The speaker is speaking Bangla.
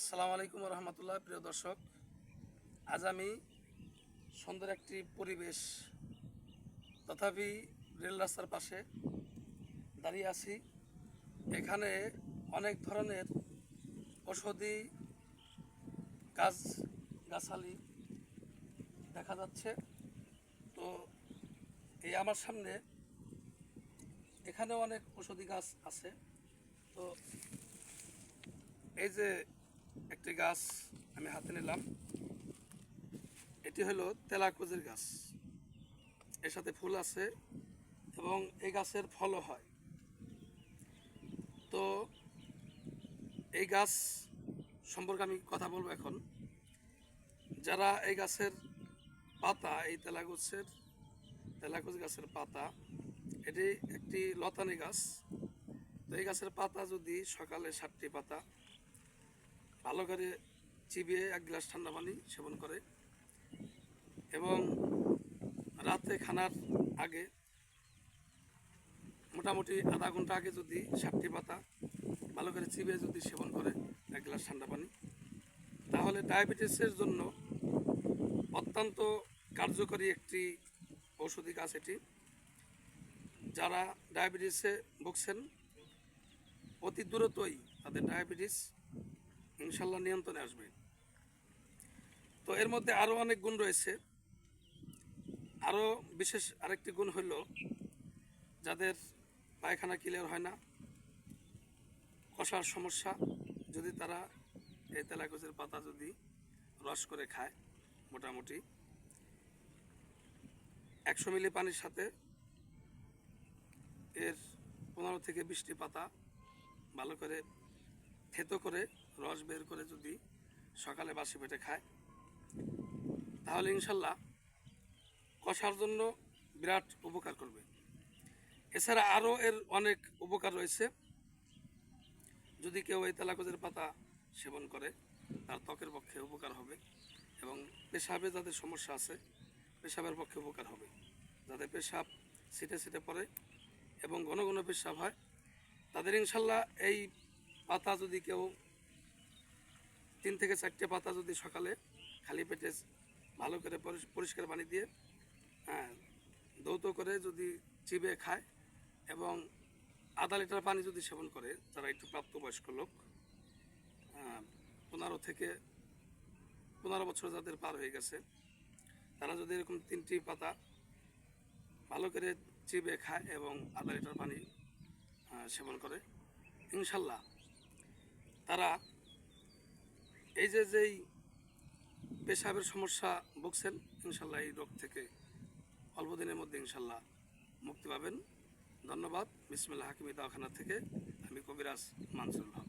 আসসালামু আলাইকুম রহমতুল্লাহ। প্রিয় দর্শক, আজ আমি সুন্দর একটি পরিবেশ তথাপি রেল রাস্তার পাশে দাঁড়িয়ে আছি। এখানে অনেক ধরনের ঔষধি গাছ গাছালি দেখা যাচ্ছে। তো এই আমার সামনে এখানেও অনেক ঔষধি গাছ আছে। তো এই যে একটি গাছ আমি হাতে নিলাম, এটি হলো তেলাকুচের গাছ। এর সাথে ফুল আছে এবং এই গাছের ফলও হয়। তো এই গাছ সম্পর্কে আমি কথা বলবো এখন। যারা এই গাছের পাতা, এই তেলাকুচ গাছের পাতা, এটি একটি লতানি গাছ। তো এই গাছের পাতা যদি সকালে 7টি পাতা ভালো করে চিবিয়ে 1 গ্লাস ঠান্ডা পানি সেবন করে এবং রাতে খানার আগে মোটামুটি আধা ঘন্টা আগে যদি 7টি পাতা ভালো করে চিবিয়ে যদি সেবন করে 1 গ্লাস ঠান্ডা পানি, তাহলে ডায়াবেটিসের জন্য অত্যন্ত কার্যকরী একটি ঔষধি গাছ এটি। যারা ডায়াবেটিসে ভুগছেন অতি দ্রুতই তাদের ডায়াবেটিস ইনশাল্লাহ নিয়ন্ত্রণে আসবে। তো এর মধ্যে আরও অনেক গুণ রয়েছে। আরও বিশেষ আরেকটি গুণ হলো যাদের পায়খানা ক্লিয়ার হয় না, কষার সমস্যা, যদি তারা এই তেলাকুচের পাতা যদি রস করে খায়, মোটামুটি 100 মিলি পানির সাথে এর 15 থেকে 20টি পাতা ভালো করে থেতো করে রস বের করে যদি সকালে বাসি পেটে খায়, তাহলে ইনশাল্লাহ কষার জন্য বিরাট উপকার করবে। এছাড়া আরও এর অনেক উপকার রয়েছে। যদি কেউ এই তেলাকুচের পাতা সেবন করে তার ত্বকের পক্ষে উপকার হবে এবং পেশাবে যাদের সমস্যা আছে পেশাবের পক্ষে উপকার হবে। যাদের পেশাব ছিটে ছিটে পড়ে এবং ঘন ঘন পেশাব হয়, তাদের ইনশাল্লাহ এই পাতা যদি কেউ 3 থেকে 4টে পাতা যদি সকালে খালি পেটে ভালো করে পরিষ্কার পানি দিয়ে দৌত করে যদি চিবিয়ে খায় এবং আধা লিটার পানি যদি সেবন করে, যারা একটু প্রাপ্তবয়স্ক লোক, 15 বছর যাদের পার হয়ে গেছে, তারা যদি এরকম 3টি পাতা ভালো করে চিবিয়ে খায় এবং আধা লিটার পানি সেবন করে, ইনশাল্লাহ তারা এই যেই পেশাবের সমস্যা ভুগছেন, ইনশাল্লাহ এই রোগ থেকে অল্প দিনের মধ্যে ইনশাল্লাহ মুক্তি পাবেন। ধন্যবাদ। বিসমিল্লাহ হাকিমি দওয়াখানা থেকে আমি কবিরাজ মানসুর হক।